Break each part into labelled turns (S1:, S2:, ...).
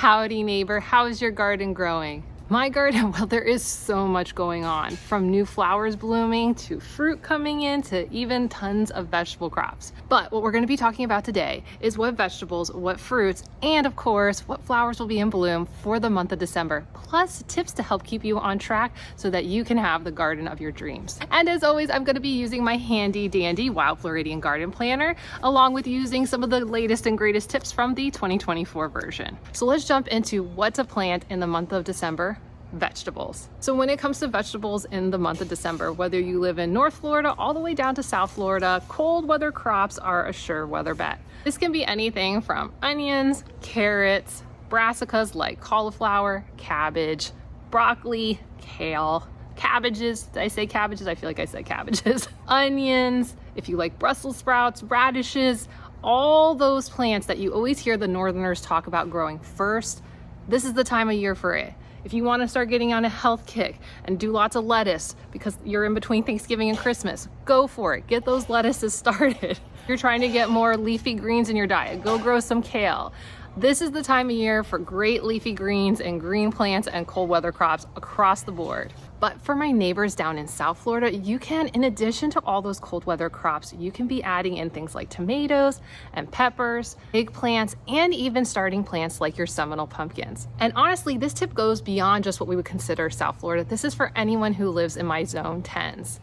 S1: Howdy neighbor, how's your garden growing? My garden, well, there is so much going on, from new flowers blooming to fruit coming in to even tons of vegetable crops. But what we're going to be talking about today is what vegetables, what fruits, and of course, what flowers will be in bloom for the month of December, plus tips to help keep you on track so that you can have the garden of your dreams. And as always, I'm going to be using my handy dandy Wild Floridian garden planner, along with using some of the latest and greatest tips from the 2024 version. So let's jump into what to plant in the month of December. Vegetables. So when it comes to vegetables in the month of December, whether you live in North Florida all the way down to South Florida, cold weather crops are a sure weather bet. This can be anything from onions, carrots, brassicas like cauliflower, cabbage, broccoli, kale, cabbages. Did I say cabbages? I feel like I said cabbages. Onions, if you like Brussels sprouts, radishes, all those plants that you always hear the Northerners talk about growing first. This is the time of year for it. If you want to start getting on a health kick and do lots of lettuce because you're in between Thanksgiving and Christmas, go for it. Get those lettuces started. If you're trying to get more leafy greens in your diet, go grow some kale. This is the time of year for great leafy greens and green plants and cold weather crops across the board. But for my neighbors down in South Florida, you can, in addition to all those cold weather crops, you can be adding in things like tomatoes and peppers, eggplants, and even starting plants like your Seminole pumpkins. And honestly, this tip goes beyond just what we would consider South Florida. This is for anyone who lives in my zone 10s.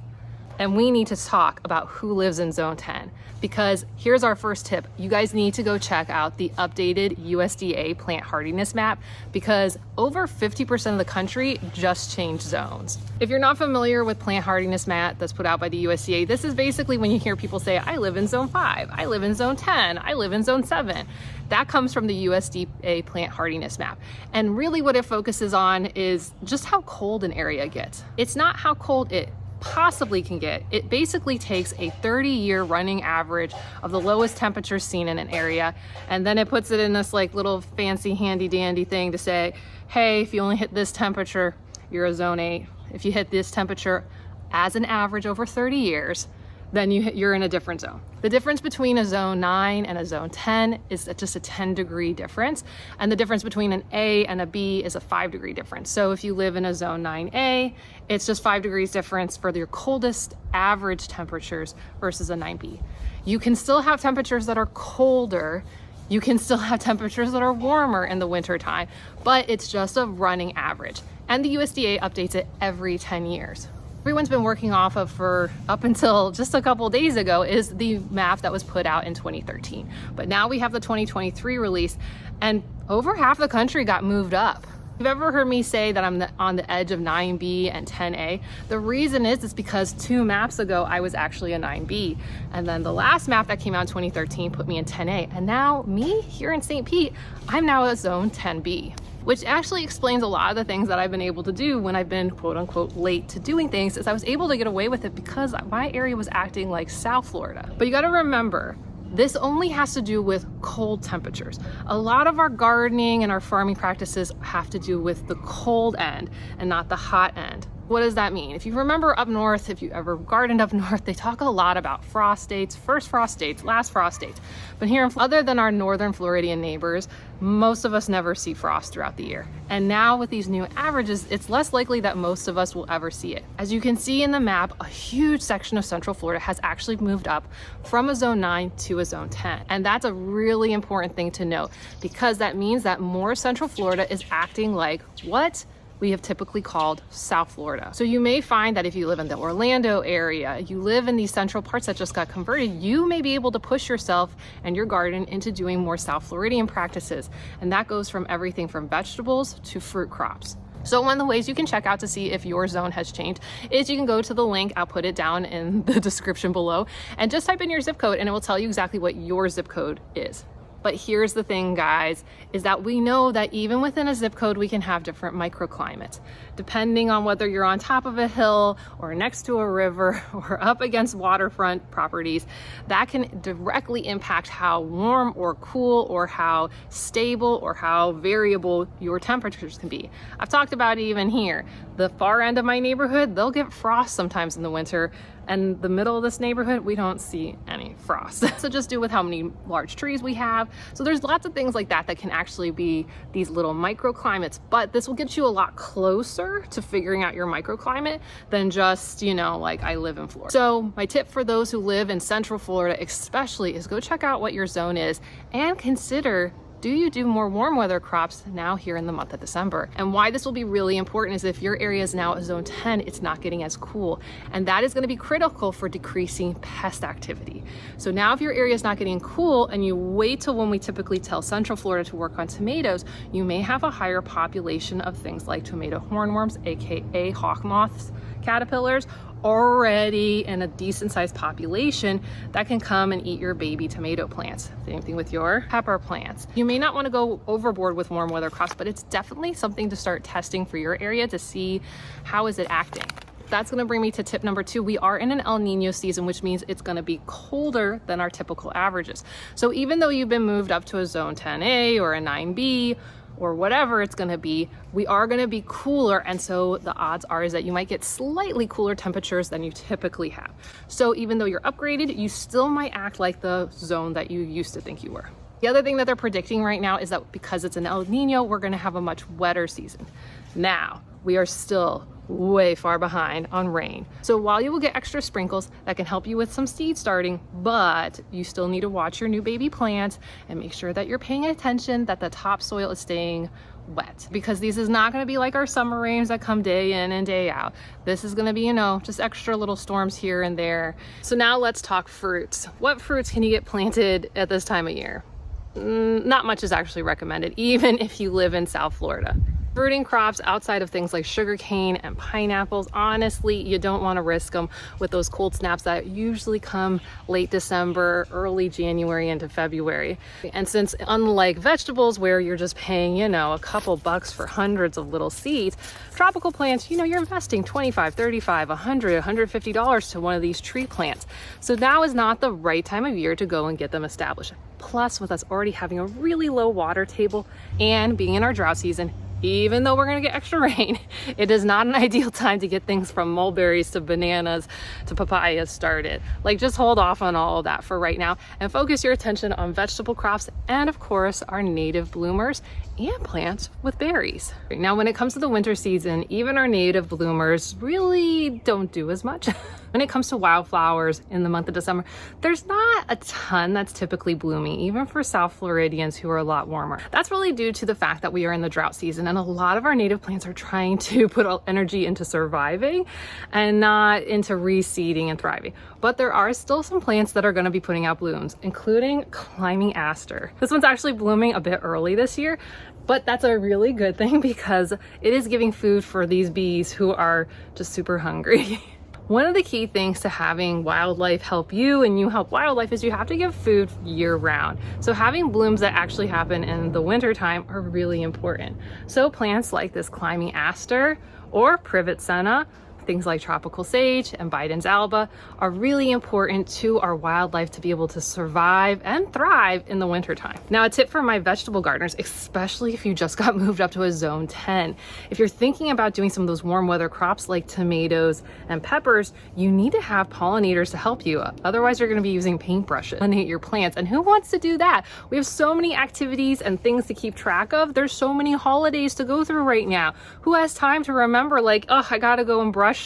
S1: And we need to talk about who lives in zone 10, because here's our first tip. You guys need to go check out the updated USDA plant hardiness map, because over 50% of the country just changed zones. If you're not familiar with plant hardiness map that's put out by the USDA, this is basically when you hear people say, I live in zone 5, I live in zone 10, I live in zone 7. That comes from the USDA plant hardiness map. And really what it focuses on is just how cold an area gets. It's not how cold it possibly can get. It basically takes a 30-year running average of the lowest temperatures seen in an area, and then it puts it in this like little fancy handy dandy thing to say, hey, if you only hit this temperature, you're a zone 8. If you hit this temperature as an average over 30 years, then you're in a different zone. The difference between a zone 9 and a zone 10 is just a 10-degree difference. And the difference between an A and a B is a 5-degree difference. So if you live in a zone 9A, it's just 5 degrees difference for your coldest average temperatures versus a 9B. You can still have temperatures that are colder. You can still have temperatures that are warmer in the winter time, but it's just a running average. And the USDA updates it every 10 years. Everyone's been working off of for up until just a couple days ago is the map that was put out in 2013. But now we have the 2023 release, and over half the country got moved up. If you've ever heard me say that I'm on the edge of 9B and 10A, the reason is because 2 maps ago I was actually a 9B, and then the last map that came out in 2013 put me in 10A, and now me here in St. Pete, I'm now a zone 10B. Which actually explains a lot of the things that I've been able to do when I've been quote unquote late to doing things, is I was able to get away with it because my area was acting like South Florida. But you gotta remember, this only has to do with cold temperatures. A lot of our gardening and our farming practices have to do with the cold end and not the hot end. What does that mean? If you remember up north, if you ever gardened up north, they talk a lot about frost dates, first frost dates, last frost dates. But here, other than our northern Floridian neighbors, most of us never see frost throughout the year. And now with these new averages, it's less likely that most of us will ever see it. As you can see in the map, a huge section of Central Florida has actually moved up from a zone 9 to a zone 10. And that's a really important thing to note, because that means that more Central Florida is acting like what we have typically called South Florida. So you may find that if you live in the Orlando area, you live in these central parts that just got converted, you may be able to push yourself and your garden into doing more South Floridian practices. And that goes from everything from vegetables to fruit crops. So one of the ways you can check out to see if your zone has changed is you can go to the link, I'll put it down in the description below, and just type in your zip code and it will tell you exactly what your zip code is. But here's the thing, guys, is that we know that even within a zip code, we can have different microclimates. Depending on whether you're on top of a hill or next to a river or up against waterfront properties, that can directly impact how warm or cool or how stable or how variable your temperatures can be. I've talked about it even here. The far end of my neighborhood, they'll get frost sometimes in the winter. And the middle of this neighborhood, we don't see any frost. So just do with how many large trees we have. So there's lots of things like that that can actually be these little microclimates, but this will get you a lot closer to figuring out your microclimate than just, you know, like I live in Florida. So my tip for those who live in Central Florida especially is go check out what your zone is and consider, do you do more warm weather crops now here in the month of December? And why this will be really important is if your area is now a zone 10, it's not getting as cool. And that is going to be critical for decreasing pest activity. So now if your area is not getting cool and you wait till when we typically tell Central Florida to work on tomatoes, you may have a higher population of things like tomato hornworms, aka hawk moths, caterpillars, already in a decent sized population that can come and eat your baby tomato plants. Same thing with your pepper plants. You may not want to go overboard with warm weather crops, but it's definitely something to start testing for your area to see how is it acting. That's going to bring me to tip number 2. We are in an El Nino season, which means it's going to be colder than our typical averages. So even though you've been moved up to a zone 10A or a 9B, or whatever it's going to be, we are going to be cooler, and so the odds are is that you might get slightly cooler temperatures than you typically have. So even though you're upgraded, you still might act like the zone that you used to think you were. The other thing that they're predicting right now is that because it's an El Nino, we're going to have a much wetter season. Now, we are still way far behind on rain. So while you will get extra sprinkles that can help you with some seed starting, but you still need to watch your new baby plants and make sure that you're paying attention that the topsoil is staying wet, because this is not going to be like our summer rains that come day in and day out. This is going to be, you know, just extra little storms here and there. So now let's talk fruits. What fruits can you get planted at this time of year? Not much is actually recommended, even if you live in South Florida. Fruiting crops outside of things like sugarcane and pineapples, honestly, you don't want to risk them with those cold snaps that usually come late December, early January into February. And since unlike vegetables where you're just paying, you know, a couple bucks for hundreds of little seeds, tropical plants, you know, you're investing $25, $35, $100, $150 to one of these tree plants. So now is not the right time of year to go and get them established. Plus, with us already having a really low water table and being in our drought season, even though we're going to get extra rain, it is not an ideal time to get things from mulberries to bananas to papayas started. Like, just hold off on all of that for right now and focus your attention on vegetable crops and, of course, our native bloomers and plants with berries. Now, when it comes to the winter season, even our native bloomers really don't do as much. When it comes to wildflowers in the month of December, there's not a ton that's typically blooming, even for South Floridians who are a lot warmer. That's really due to the fact that we are in the drought season and a lot of our native plants are trying to put energy into surviving and not into reseeding and thriving. But there are still some plants that are going to be putting out blooms, including climbing aster. This one's actually blooming a bit early this year, but that's a really good thing because it is giving food for these bees who are just super hungry. One of the key things to having wildlife help you and you help wildlife is you have to give food year round. So having blooms that actually happen in the winter time are really important. So plants like this climbing aster or privet Senna, things like tropical sage and Biden's alba are really important to our wildlife to be able to survive and thrive in the wintertime. Now, a tip for my vegetable gardeners, especially if you just got moved up to a zone 10, if you're thinking about doing some of those warm weather crops like tomatoes and peppers, you need to have pollinators to help you. Otherwise, you're going to be using paintbrushes to pollinate your plants. And who wants to do that? We have so many activities and things to keep track of. There's so many holidays to go through right now. Who has time to remember, like, oh, I got to go and brush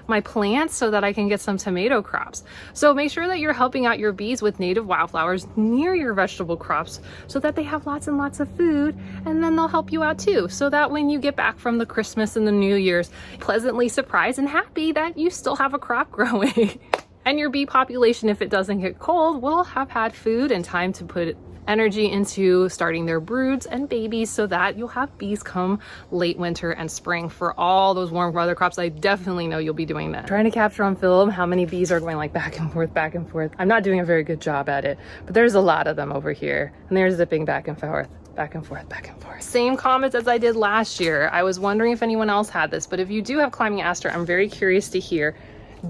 S1: my plants so that I can get some tomato crops? So make sure that you're helping out your bees with native wildflowers near your vegetable crops so that they have lots and lots of food, and then they'll help you out too, so that when you get back from the Christmas and the New Year's, pleasantly surprised and happy that you still have a crop growing. And your bee population, if it doesn't get cold, will have had food and time to put energy into starting their broods and babies so that you'll have bees come late winter and spring for all those warm weather crops. I definitely know you'll be doing that. Trying to capture on film how many bees are going like back and forth, back and forth. I'm not doing a very good job at it, but there's a lot of them over here and they're zipping back and forth. Back and forth, back and forth. Same comments as I did last year. I was wondering if anyone else had this, but if you do have climbing aster, I'm very curious to hear,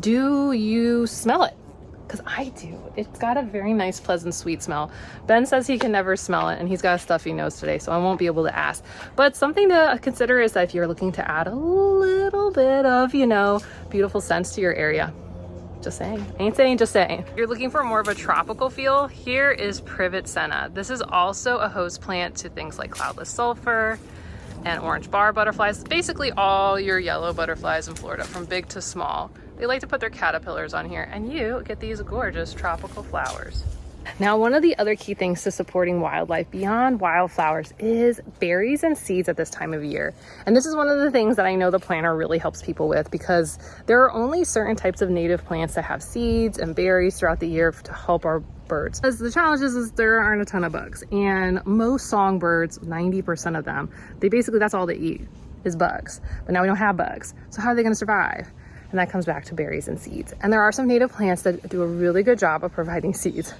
S1: do you smell it? Because I do. It's got a very nice, pleasant, sweet smell. Ben says he can never smell it and he's got a stuffy nose today, so I won't be able to ask. But something to consider is that if you're looking to add a little bit of, you know, beautiful scents to your area, Just saying. Ain't saying, just saying. If you're looking for more of a tropical feel, here is privet Senna. This is also a host plant to things like cloudless sulfur and orange bar butterflies. Basically all your yellow butterflies in Florida, from big to small. They like to put their caterpillars on here, and you get these gorgeous tropical flowers. Now, one of the other key things to supporting wildlife beyond wildflowers is berries and seeds at this time of year. And this is one of the things that I know the planner really helps people with, because there are only certain types of native plants that have seeds and berries throughout the year to help our birds. As the challenge is there aren't a ton of bugs, and most songbirds, 90% of them, that's all they eat is bugs. But now we don't have bugs. So how are they going to survive? And that comes back to berries and seeds. And there are some native plants that do a really good job of providing seeds.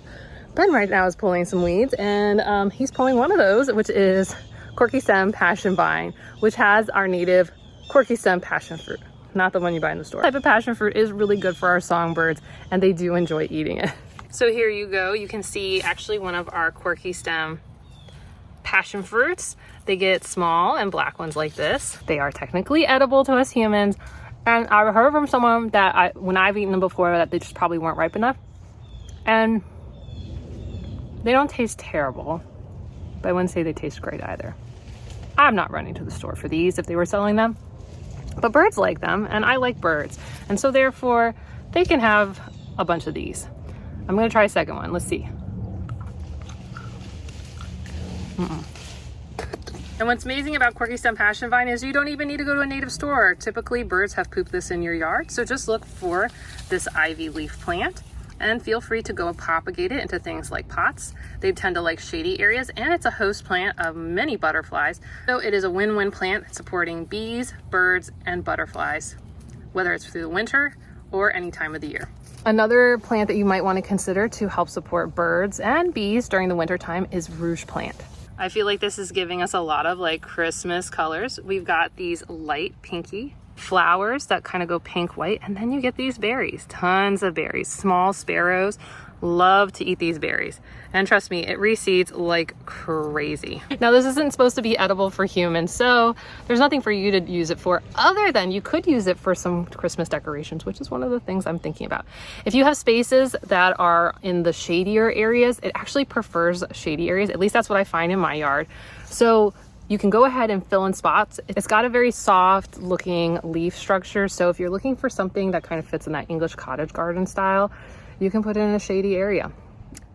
S1: Ben right now is pulling some weeds, and he's pulling one of those, which is quirky stem passion vine, which has our native quirky stem passion fruit, not the one you buy in the store. This type of passion fruit is really good for our songbirds, and they do enjoy eating it. So here you go. You can see actually one of our quirky stem passion fruits. They get small and black ones like this. They are technically edible to us humans. And I've heard from someone that when I've eaten them before, that they just probably weren't ripe enough. And they don't taste terrible, but I wouldn't say they taste great either. I'm not running to the store for these if they were selling them, but birds like them, and I like birds. And so therefore, they can have a bunch of these. I'm gonna try a second one, let's see. And what's amazing about quirky stem passion vine is you don't even need to go to a native store. Typically, birds have pooped this in your yard, so just look for this ivy leaf plant. And feel free to go propagate it into things like pots. They tend to like shady areas, and it's a host plant of many butterflies. So it is a win-win plant supporting bees, birds, and butterflies, whether it's through the winter or any time of the year. Another plant that you might want to consider to help support birds and bees during the winter time is Rouge plant. I feel like this is giving us a lot of like Christmas colors. We've got these light pinky flowers that kind of go pink white, and then you get these berries, tons of berries. Small sparrows love to eat these berries, and trust me, it reseeds like crazy. Now this isn't supposed to be edible for humans, so there's nothing for you to use it for, other than you could use it for some Christmas decorations, which is one of the things I'm thinking about. If you have spaces that are in the shadier areas, it actually prefers shady areas. At least that's what I find in my yard. So you can go ahead and fill in spots. It's got a very soft looking leaf structure, so if you're looking for something that kind of fits in that English cottage garden style, you can put it in a shady area.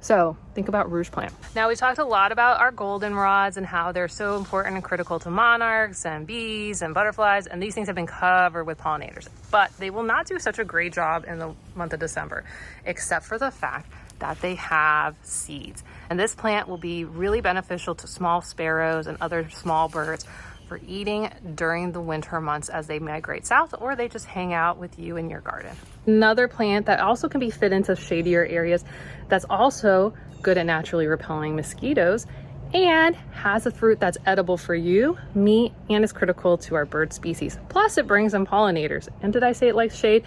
S1: So think about Rouge plant. Now, we talked a lot about our goldenrods and how they're so important and critical to monarchs and bees and butterflies, and these things have been covered with pollinators, but they will not do such a great job in the month of December, except for the fact that they have seeds. And this plant will be really beneficial to small sparrows and other small birds for eating during the winter months as they migrate south, or they just hang out with you in your garden. Another plant that also can be fit into shadier areas that's also good at naturally repelling mosquitoes and has a fruit that's edible for you, me, and is critical to our bird species. Plus, it brings in pollinators. And did I say it likes shade?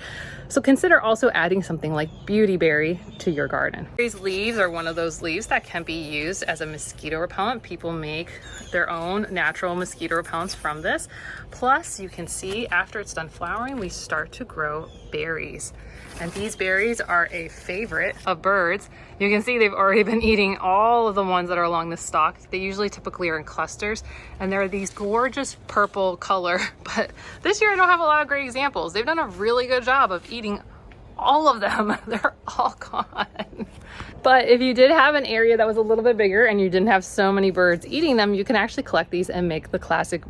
S1: So consider also adding something like beautyberry to your garden. These leaves are one of those leaves that can be used as a mosquito repellent. People make their own natural mosquito repellents from this. Plus, you can see after it's done flowering, we start to grow berries. And these berries are a favorite of birds. You can see they've already been eating all of the ones that are along the stalk. They usually typically are in clusters, and they're these gorgeous purple color. But this year I don't have a lot of great examples. They've done a really good job of eating all of them. They're all gone. But if you did have an area that was a little bit bigger and you didn't have so many birds eating them, you can actually collect these and make the classic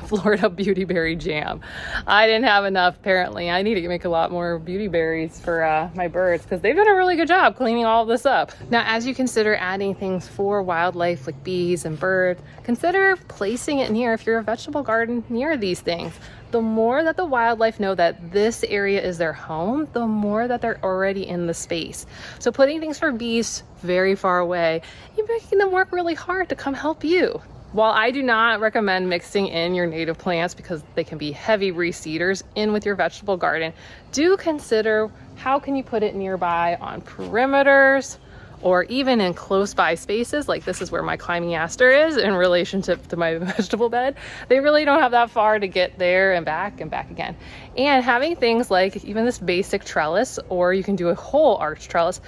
S1: Florida beautyberry jam. I didn't have enough, apparently. I need to make a lot more beautyberries for my birds, because they've done a really good job cleaning all of this up. Now, as you consider adding things for wildlife like bees and birds, consider placing it near, if you're a vegetable garden, near these things. The more that the wildlife know that this area is their home, the more that they're already in the space. So putting things for bees very far away, you're making them work really hard to come help you. While I do not recommend mixing in your native plants because they can be heavy reseeders in with your vegetable garden, do consider how can you put it nearby on perimeters or even in close by spaces, like this is where my climbing aster is in relationship to my vegetable bed, they really don't have that far to get there and back again. And having things like even this basic trellis, or you can do a whole arch trellis,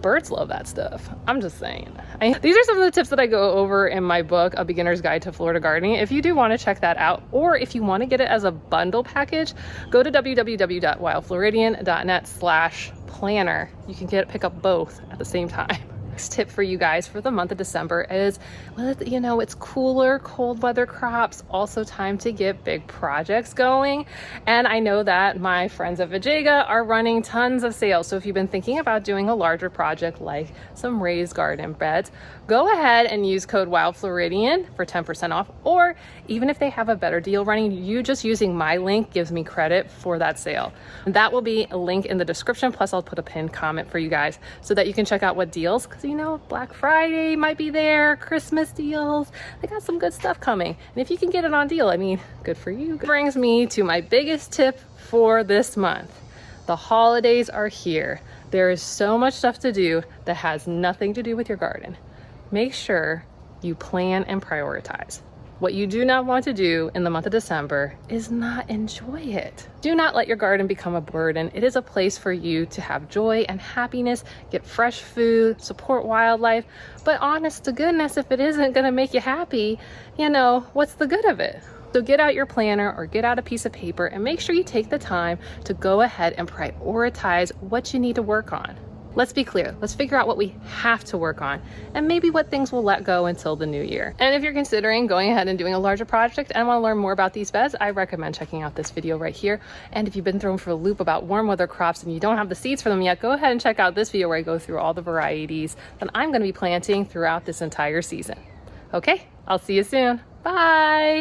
S1: birds love that stuff. I'm just saying. These are some of the tips that I go over in my book, A Beginner's Guide to Florida Gardening. If you do want to check that out, or if you want to get it as a bundle package, go to www.wildfloridian.net/planner. You can pick up both at the same time. Next tip for you guys for the month of December is, well, you know, it's cooler, cold weather crops, also time to get big projects going. And I know that my friends at VEGEGA are running tons of sales. So if you've been thinking about doing a larger project like some raised garden beds, go ahead and use code WILDFLORIDIAN for 10% off. Or even if they have a better deal running, you just using my link gives me credit for that sale. And that will be a link in the description. Plus I'll put a pinned comment for you guys so that you can check out what deals, because you know, Black Friday might be there, Christmas deals, they got some good stuff coming. And if you can get it on deal, I mean, good for you. Brings me to my biggest tip for this month. The holidays are here. There is so much stuff to do that has nothing to do with your garden. Make sure you plan and prioritize. What you do not want to do in the month of December is not enjoy it. Do not let your garden become a burden. It is a place for you to have joy and happiness, get fresh food, support wildlife. But honest to goodness, if it isn't gonna make you happy, you know, what's the good of it? So get out your planner or get out a piece of paper and make sure you take the time to go ahead and prioritize what you need to work on. Let's be clear. Let's figure out what we have to work on and maybe what things we'll let go until the new year. And if you're considering going ahead and doing a larger project and want to learn more about these beds, I recommend checking out this video right here. And if you've been thrown for a loop about warm weather crops and you don't have the seeds for them yet, go ahead and check out this video where I go through all the varieties that I'm going to be planting throughout this entire season. Okay, I'll see you soon. Bye.